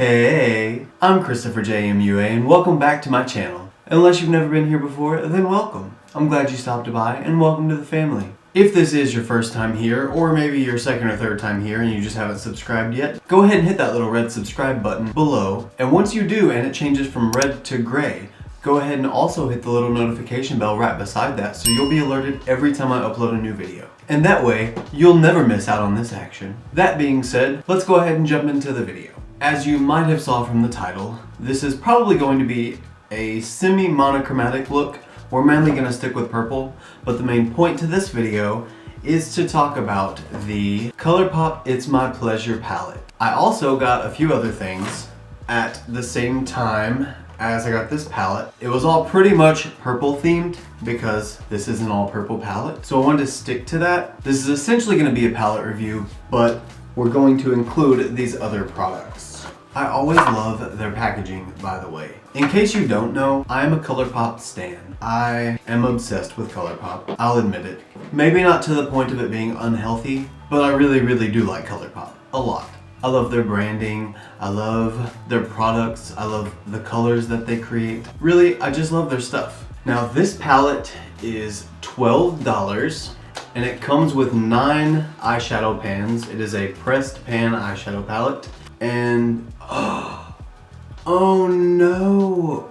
Hey, I'm ChristopherJMUA and welcome back to my channel. Unless you've never been here before, then welcome. I'm glad you stopped by and welcome to the family. If this is your first time here, or maybe your second or third time here and you just haven't subscribed yet, go ahead and hit that little red subscribe button below. And once you do and it changes from red to gray, go ahead and also hit the little notification bell right beside that so you'll be alerted every time I upload a new video. And that way, you'll never miss out on this action. That being said, let's go ahead and jump into the video. As you might have saw from the title, this is probably going to be a semi-monochromatic look. We're mainly going to stick with purple, but the main point to this video is to talk about the ColourPop It's My Pleasure palette. I also got a few other things at the same time as I got this palette. It was all pretty much purple themed because this is an all purple palette. So I wanted to stick to that. This is essentially going to be a palette review, but we're going to include these other products. I always love their packaging, by the way. In case you don't know, I am a ColourPop stan. I am obsessed with ColourPop, I'll admit it. Maybe not to the point of it being unhealthy, but I really do like ColourPop, a lot. I love their branding, I love their products, I love the colors that they create. Really, I just love their stuff. Now this palette is $12 and it comes with 9 eyeshadow pans. It is a pressed pan eyeshadow palette. And oh no,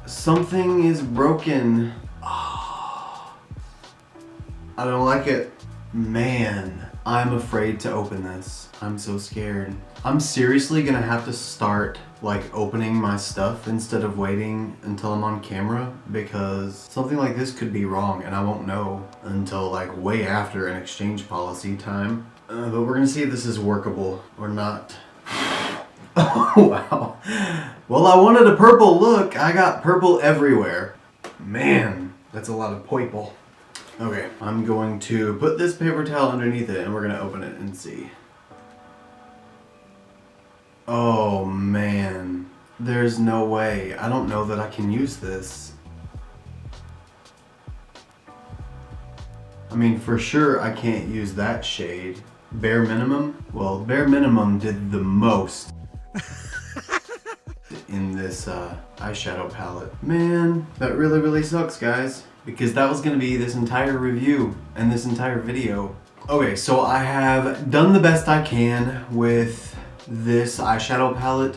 something is broken. Oh, I don't like it. Man, I'm afraid to open this. I'm so scared. I'm seriously gonna have to start like opening my stuff instead of waiting until I'm on camera because something like this could be wrong and I won't know until like way after an exchange policy time. But we're gonna see if this is workable or not. Oh wow. Well, I wanted a purple look. I got purple everywhere. Man, that's a lot of purple. Okay, I'm going to put this paper towel underneath it and we're gonna open it and see. Oh man, there's no way. I don't know that I can use this. I mean, for sure I can't use that shade. Bare Minimum? Well, Bare Minimum did the most in this eyeshadow palette. Man, that really sucks, guys, because that was gonna be this entire review and this entire video. Okay, so I have done the best I can with this eyeshadow palette.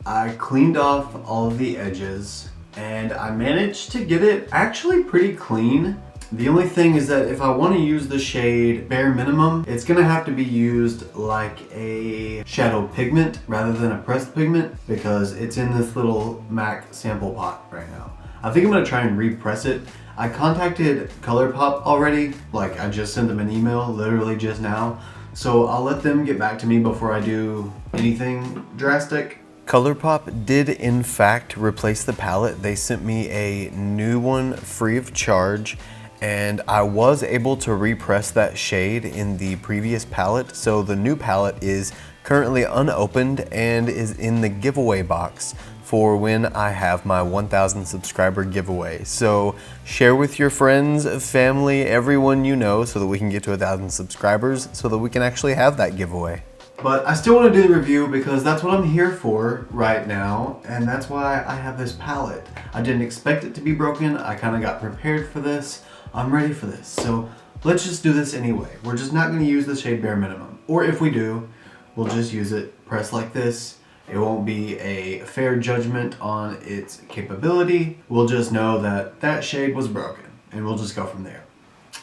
I cleaned off all of the edges and I managed to get it actually pretty clean. The only thing is that if I want to use the shade Bare Minimum, it's going to have to be used like a shadow pigment rather than a pressed pigment because it's in this little MAC sample pot right now. I think I'm going to try and repress it. I contacted ColourPop already, like I just sent them an email literally just now. So I'll let them get back to me before I do anything drastic. ColourPop did in fact replace the palette. They sent me a new one free of charge. And I was able to repress that shade in the previous palette. So the new palette is currently unopened and is in the giveaway box for when I have my 1,000 subscriber giveaway. So share with your friends, family, everyone you know so that we can get to 1,000 subscribers so that we can actually have that giveaway. But I still want to do the review because that's what I'm here for right now, and that's why I have this palette. I didn't expect it to be broken. I kind of got prepared for this. I'm ready for this. So let's just do this anyway. We're just not going to use the shade Bare Minimum. Or if we do, we'll just use it pressed like this. It won't be a fair judgment on its capability. We'll just know that that shade was broken and we'll just go from there.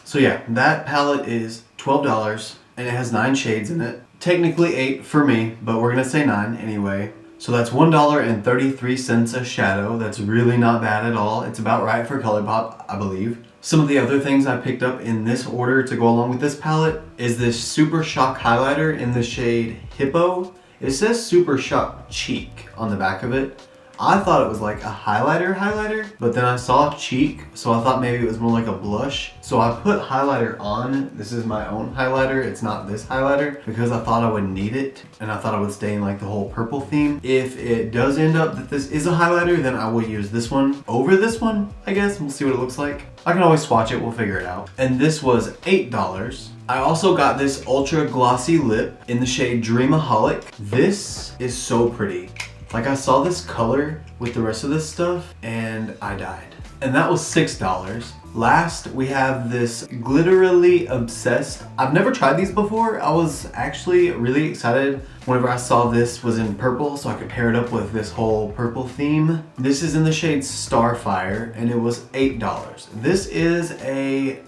So yeah, that palette is $12 and it has 9 shades in it. Technically 8 for me, but we're gonna say 9 anyway. So that's $1.33 a shadow. That's really not bad at all. It's about right for ColourPop, I believe. Some of the other things I picked up in this order to go along with this palette is this Super Shock highlighter in the shade Hippo. It says Super Shock Cheek on the back of it. I thought it was like a highlighter, but then I saw cheek, so I thought maybe it was more like a blush. So I put highlighter on. This is my own highlighter. It's not this highlighter because I thought I would need it and I thought I would stay in like the whole purple theme. If it does end up that this is a highlighter, then I will use this one over this one, I guess. We'll see what it looks like. I can always swatch it, we'll figure it out. And this was $8. I also got this ultra glossy lip in the shade Dreamaholic. This is so pretty. Like, I saw this color with the rest of this stuff and I died. And that was $6. Last, we have this Gliterally Obsessed. I've never tried these before. I was actually really excited whenever I saw this was in purple, so I could pair it up with this whole purple theme. This is in the shade Starfire, and it was $8. This is a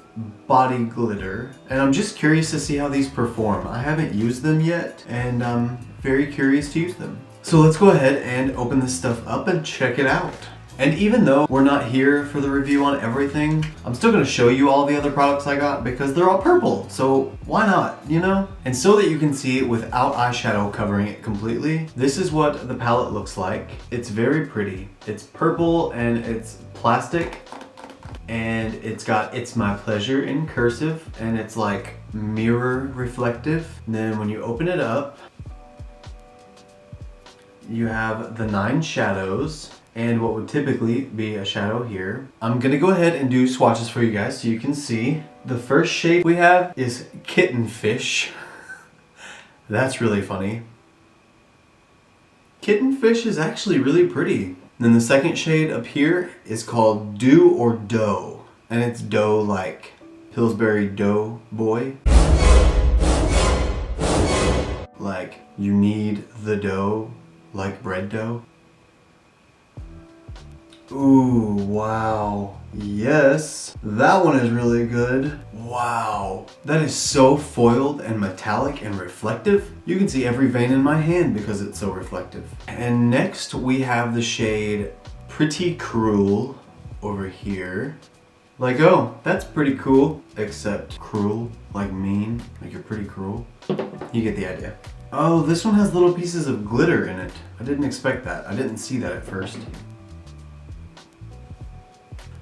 body glitter, and I'm just curious to see how these perform. I haven't used them yet, and I'm very curious to use them. So let's go ahead and open this stuff up and check it out. And even though we're not here for the review on everything, I'm still gonna show you all the other products I got because they're all purple, so why not, you know? And so that you can see it without eyeshadow covering it completely, this is what the palette looks like. It's very pretty. It's purple and it's plastic, and it's got "It's My Pleasure" in cursive, and it's like mirror reflective. And then when you open it up, you have the 9 shadows and what would typically be a shadow here. I'm gonna go ahead and do swatches for you guys so you can see. The first shade we have is Kitten Fish. That's really funny. Kitten Fish is actually really pretty. Then the second shade up here is called Do or Dough, and it's dough like Pillsbury Dough Boy. Like you need the dough like bread dough. Ooh, wow. Yes, that one is really good. Wow, that is so foiled and metallic and reflective. You can see every vein in my hand because it's so reflective. And next we have the shade Pretty Cruel over here. Like, oh, that's pretty cool, except cruel, like mean, like you're pretty cruel. You get the idea. Oh, this one has little pieces of glitter in it. I didn't expect that. I didn't see that at first.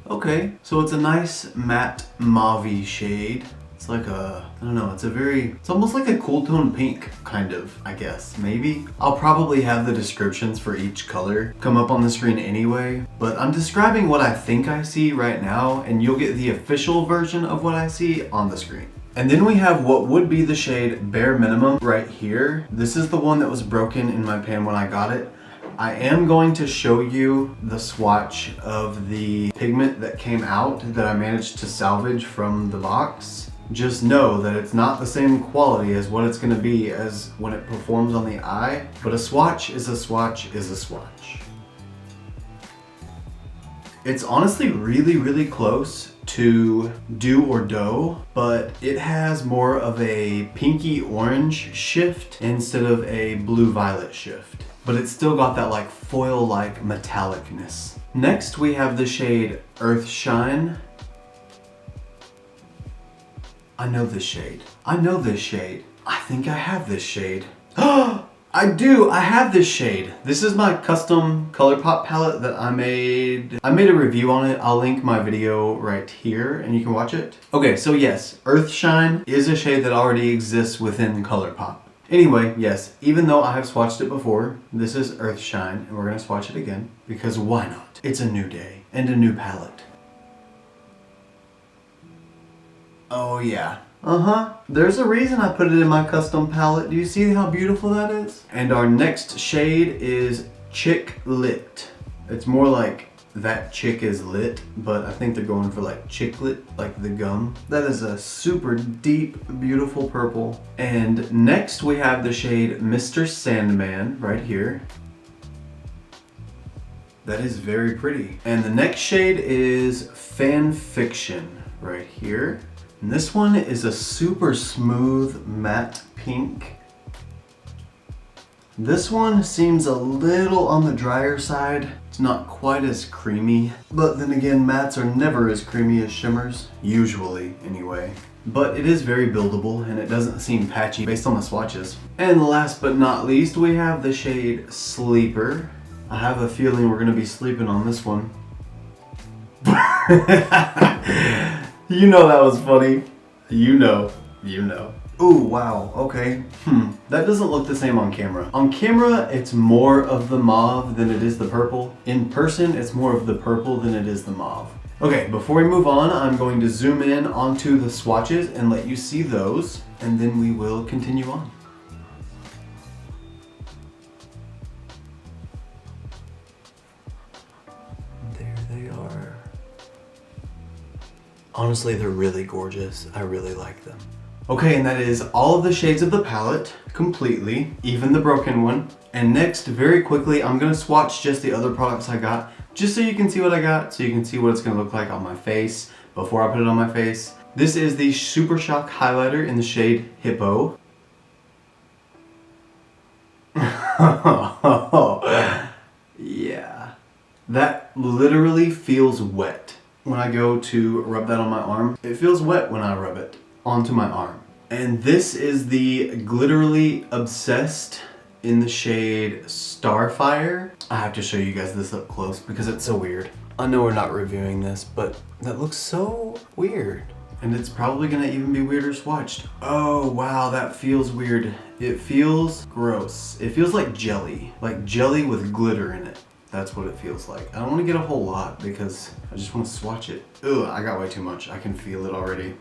Okay, so it's a nice matte mauve shade. It's like a, I don't know, it's almost like a cool tone pink, kind of, I guess, maybe. I'll probably have the descriptions for each color come up on the screen anyway, but I'm describing what I think I see right now, and you'll get the official version of what I see on the screen. And then we have what would be the shade Bare Minimum right here. This is the one that was broken in my pan when I got it. I am going to show you the swatch of the pigment that came out that I managed to salvage from the box. Just know that it's not the same quality as what it's gonna be as when it performs on the eye, but a swatch is a swatch is a swatch. It's honestly really, really close to Do or Dough, but it has more of a pinky orange shift instead of a blue violet shift. But it's still got that like foil-like metallicness. Next we have the shade Earth Shine. I know this shade. I know this shade. I think I have this shade. I do, I have this shade. This is my custom ColourPop palette that I made. I made a review on it. I'll link my video right here and you can watch it. Okay, so yes, Earth Shine is a shade that already exists within ColourPop. Anyway, yes, even though I have swatched it before, this is Earth Shine, and we're gonna swatch it again, because why not? It's a new day, and a new palette. Oh yeah. There's a reason I put it in my custom palette. Do you see how beautiful that is? And our next shade is Chick Lit. It's more like That Chick Is Lit, but I think they're going for like chiclet, like the gum. That is a super deep, beautiful purple. And next we have the shade Mr. Sandman right here. That is very pretty. And the next shade is Fan Fiction right here. And this one is a super smooth matte pink. This one seems a little on the drier side. It's not quite as creamy, but then again, mattes are never as creamy as shimmers, usually anyway. But it is very buildable and it doesn't seem patchy based on the swatches. And last but not least, we have the shade Sleeper. I have a feeling we're gonna be sleeping on this one. You know that was funny. You know. Ooh, wow, okay. That doesn't look the same on camera. On camera, it's more of the mauve than it is the purple. In person, it's more of the purple than it is the mauve. Okay, before we move on, I'm going to zoom in onto the swatches and let you see those, and then we will continue on. Honestly, they're really gorgeous. I really like them. Okay, and that is all of the shades of the palette completely, even the broken one. And next, very quickly, I'm gonna swatch just the other products I got, just so you can see what I got, so you can see what it's gonna look like on my face before I put it on my face. This is the Super Shock highlighter in the shade Hippo. Yeah, that literally feels wet. When I go to rub that on my arm, it feels wet when I rub it onto my arm. And this is the Gliterally Obsessed in the shade Starfire. I have to show you guys this up close because it's so weird. I know we're not reviewing this, but that looks so weird. And it's probably gonna even be weirder swatched. Oh wow, that feels weird. It feels gross. It feels like jelly with glitter in it. That's what it feels like. I don't want to get a whole lot because I just want to swatch it. Ugh, I got way too much. I can feel it already.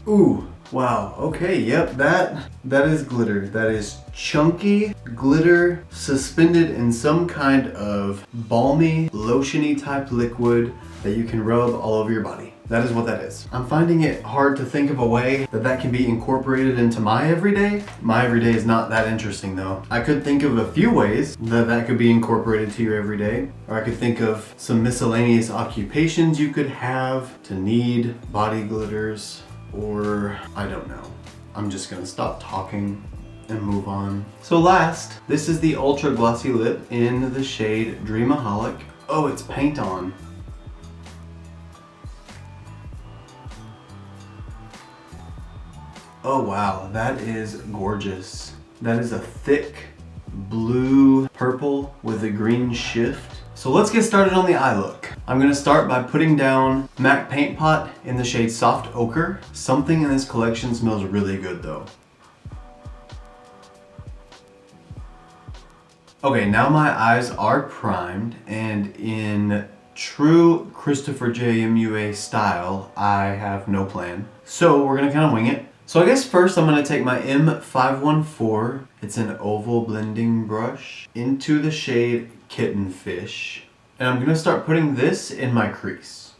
Ooh, wow. Okay, yep, that is glitter. That is chunky glitter suspended in some kind of balmy, lotiony type liquid that you can rub all over your body. That is what that is. I'm finding it hard to think of a way that can be incorporated into my everyday. My everyday is not that interesting though. I could think of a few ways that could be incorporated to your everyday. Or I could think of some miscellaneous occupations you could have to need body glitters. Or I don't know. I'm just gonna stop talking and move on. So last, this is the Ultra Glossy Lip in the shade Dreamaholic. Oh, it's paint on. Oh wow, that is gorgeous. That is a thick blue purple with a green shift. So let's get started on the eye look. I'm gonna start by putting down MAC Paint Pot in the shade Soft Ochre. Something in this collection smells really good though. Okay, now my eyes are primed, and in true ChristopherJMUA style, I have no plan. So we're gonna kind of wing it. So I guess first I'm gonna take my M514, it's an oval blending brush, into the shade Kitten Fish. And I'm gonna start putting this in my crease.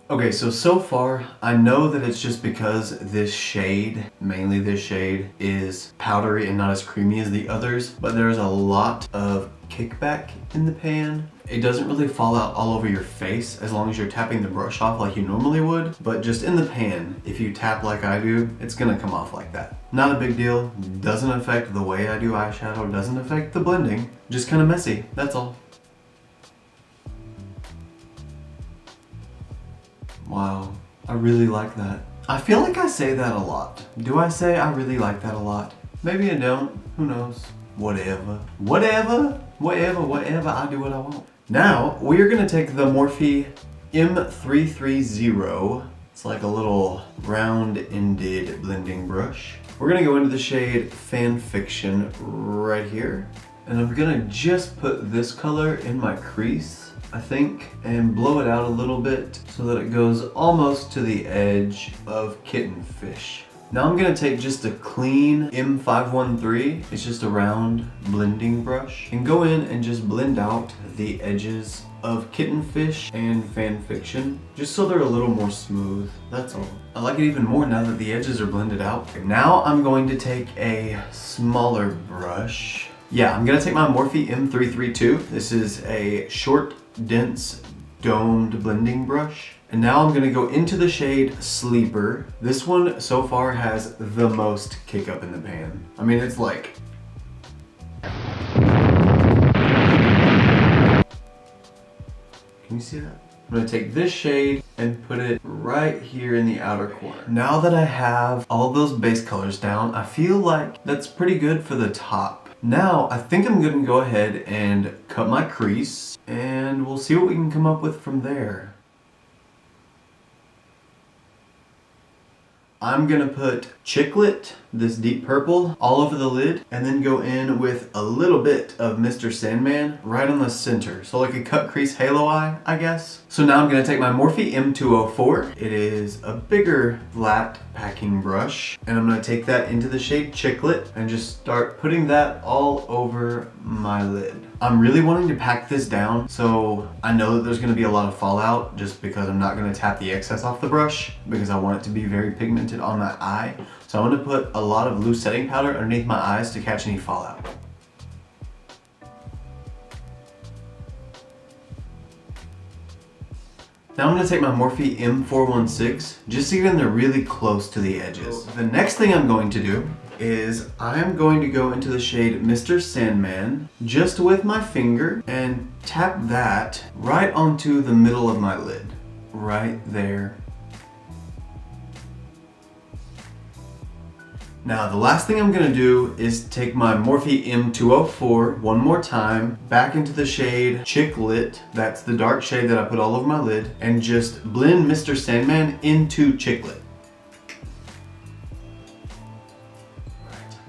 Okay, so far, I know that it's just because this shade, mainly this shade, is powdery and not as creamy as the others, but there's a lot of kickback in the pan. It doesn't really fall out all over your face as long as you're tapping the brush off like you normally would, but just in the pan, if you tap like I do, it's gonna come off like that. Not a big deal, doesn't affect the way I do eyeshadow, doesn't affect the blending, just kind of messy, that's all. Wow, I really like that. I feel like I say that a lot. Do I say I really like that a lot? Maybe I don't, who knows? Whatever, I do what I want. Now, we are gonna take the Morphe M330. It's like a little round-ended blending brush. We're gonna go into the shade Fan Fiction right here. And I'm gonna just put this color in my crease, I think, and blow it out a little bit so that it goes almost to the edge of Kitten Fish. Now I'm gonna take just a clean M513, it's just a round blending brush, and go in and just blend out the edges of Kitten Fish and Fan Fiction, just so they're a little more smooth, that's all. I like it even more now that the edges are blended out. Now I'm going to take a smaller brush. Yeah, I'm gonna take my Morphe M332. This is a short, dense, domed blending brush. And now I'm gonna go into the shade Sleeper. This one so far has the most kick up in the pan. I mean, it's like... Can you see that? I'm gonna take this shade and put it right here in the outer corner. Now that I have all those base colors down, I feel like that's pretty good for the top. Now, I think I'm gonna go ahead and cut my crease, and we'll see what we can come up with from there. I'm gonna put Chiclet, this deep purple, all over the lid, and then go in with a little bit of Mr. Sandman right on the center. So like a cut crease halo eye, I guess. So now I'm gonna take my Morphe M204. It is a bigger flat packing brush, and I'm gonna take that into the shade Chiclet and just start putting that all over my lid. I'm really wanting to pack this down, so I know that there's gonna be a lot of fallout just because I'm not gonna tap the excess off the brush because I want it to be very pigmented on my eye. So I'm gonna put a lot of loose setting powder underneath my eyes to catch any fallout. Now I'm gonna take my Morphe M416, just to get in there really close to the edges. The next thing I'm going to do is I'm going to go into the shade Mr. Sandman just with my finger and tap that right onto the middle of my lid. Right there. Now the last thing I'm gonna do is take my Morphe M204 one more time, back into the shade Chiclet, that's the dark shade that I put all over my lid, and just blend Mr. Sandman into Chiclet.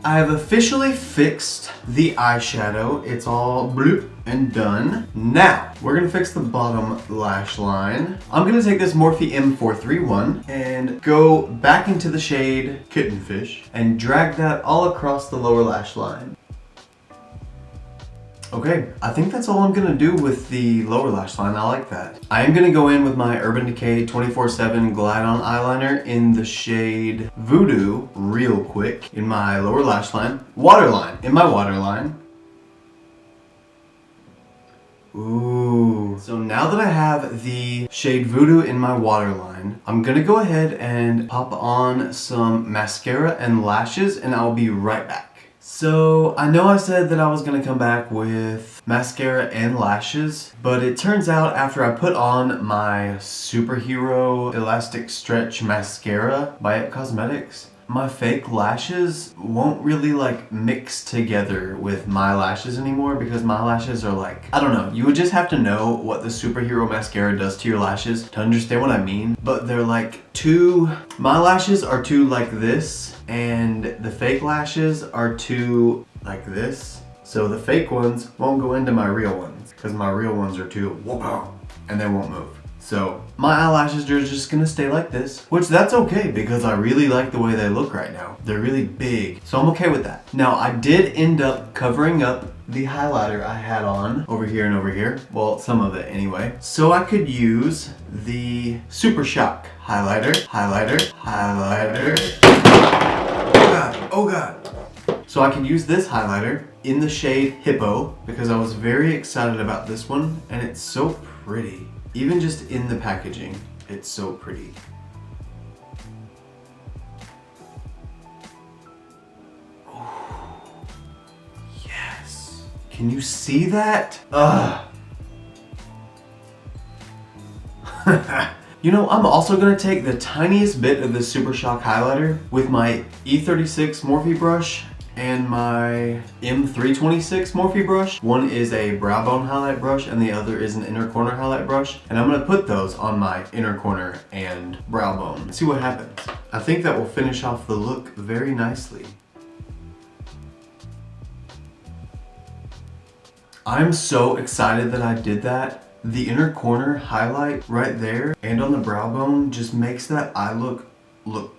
I have officially fixed the eyeshadow. It's all bloop and done. Now, we're gonna fix the bottom lash line. I'm gonna take this Morphe M431 and go back into the shade Kittenfish and drag that all across the lower lash line. Okay, I think that's all I'm gonna do with the lower lash line. I like that. I am gonna go in with my Urban Decay 24/7 Glide On eyeliner in the shade Voodoo real quick in my lower lash line. Waterline, in my waterline. Ooh. So now that I have the shade Voodoo in my waterline, I'm gonna go ahead and pop on some mascara and lashes, and I'll be right back. So I know I said that I was gonna come back with mascara and lashes, but it turns out after I put on my Superhero Elastic Stretch Mascara by IT Cosmetics, my fake lashes won't really like mix together with my lashes anymore because my lashes are like, I don't know, you would just have to know what the Superhero Mascara does to your lashes to understand what I mean, but they're like my lashes are too like this, and the fake lashes are too like this. So the fake ones won't go into my real ones because my real ones are too whoop, and they won't move. So my eyelashes are just gonna stay like this, which that's okay because I really like the way they look right now. They're really big, so I'm okay with that. Now I did end up covering up the highlighter I had on over here and over here. Well, some of it anyway. So I could use the Super Shock highlighter. Oh God. So I can use this highlighter in the shade Hippo because I was very excited about this one and it's so pretty. Even just in the packaging, it's so pretty. Oh, yes. Can you see that? You know, I'm also gonna take the tiniest bit of the Super Shock highlighter with my E36 Morphe brush and my M326 Morphe brush. One is a brow bone highlight brush and the other is an inner corner highlight brush. And I'm gonna put those on my inner corner and brow bone. See what happens. I think that will finish off the look very nicely. I'm so excited that I did that. The inner corner highlight right there and on the brow bone just makes that eye look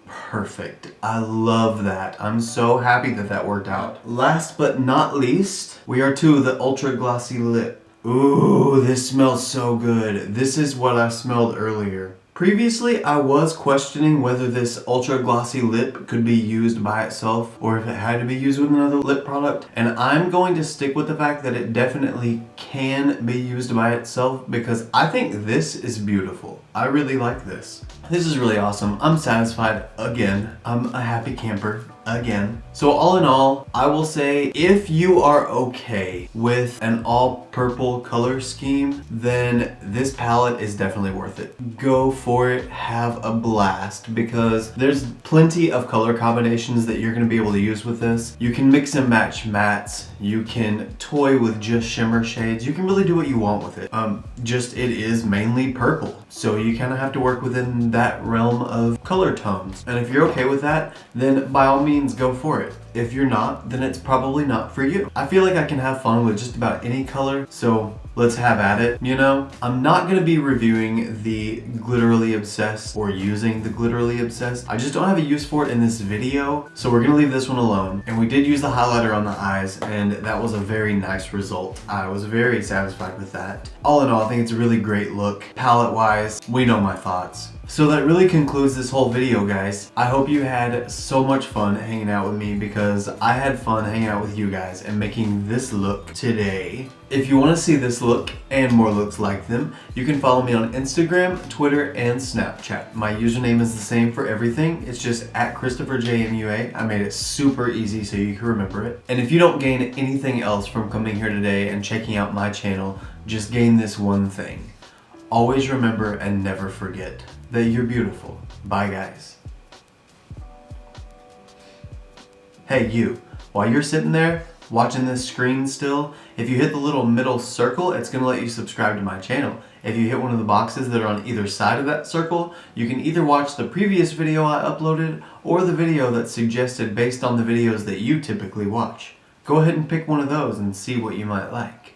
perfect. I love that. I'm so happy that that worked out. Last but not least, we are to the Ultra Glossy Lip. Ooh, this smells so good. This is what I smelled earlier. Previously, I was questioning whether this Ultra Glossy Lip could be used by itself or if it had to be used with another lip product. And I'm going to stick with the fact that it definitely can be used by itself because I think this is beautiful. I really like this. This is really awesome. I'm satisfied again. I'm a happy camper again. So all in all, I will say if you are okay with an all purple color scheme, then this palette is definitely worth it. Go for it, have a blast because there's plenty of color combinations that you're gonna be able to use with this. You can mix and match mattes, you can toy with just shimmer shades, you can really do what you want with it. It is mainly purple. So you kind of have to work within that realm of color tones. And if you're okay with that, then by all means go for it. If you're not, then it's probably not for you. I feel like I can have fun with just about any color, so let's have at it, you know? I'm not gonna be reviewing the Gliterally Obsessed or using the Gliterally Obsessed. I just don't have a use for it in this video, so we're gonna leave this one alone. And we did use the highlighter on the eyes, and that was a very nice result. I was very satisfied with that. All in all, I think it's a really great look. Palette-wise, we know my thoughts. So that really concludes this whole video, guys. I hope you had so much fun hanging out with me because I had fun hanging out with you guys and making this look today. If you want to see this look and more looks like them, you can follow me on Instagram, Twitter, and Snapchat. My username is the same for everything. It's just at ChristopherJMUA. I made it super easy so you can remember it. And if you don't gain anything else from coming here today and checking out my channel, just gain this one thing. Always remember and never forget that you're beautiful. Bye, guys. Hey, you. While you're sitting there watching this screen still, if you hit the little middle circle, it's going to let you subscribe to my channel. If you hit one of the boxes that are on either side of that circle, you can either watch the previous video I uploaded or the video that's suggested based on the videos that you typically watch. Go ahead and pick one of those and see what you might like.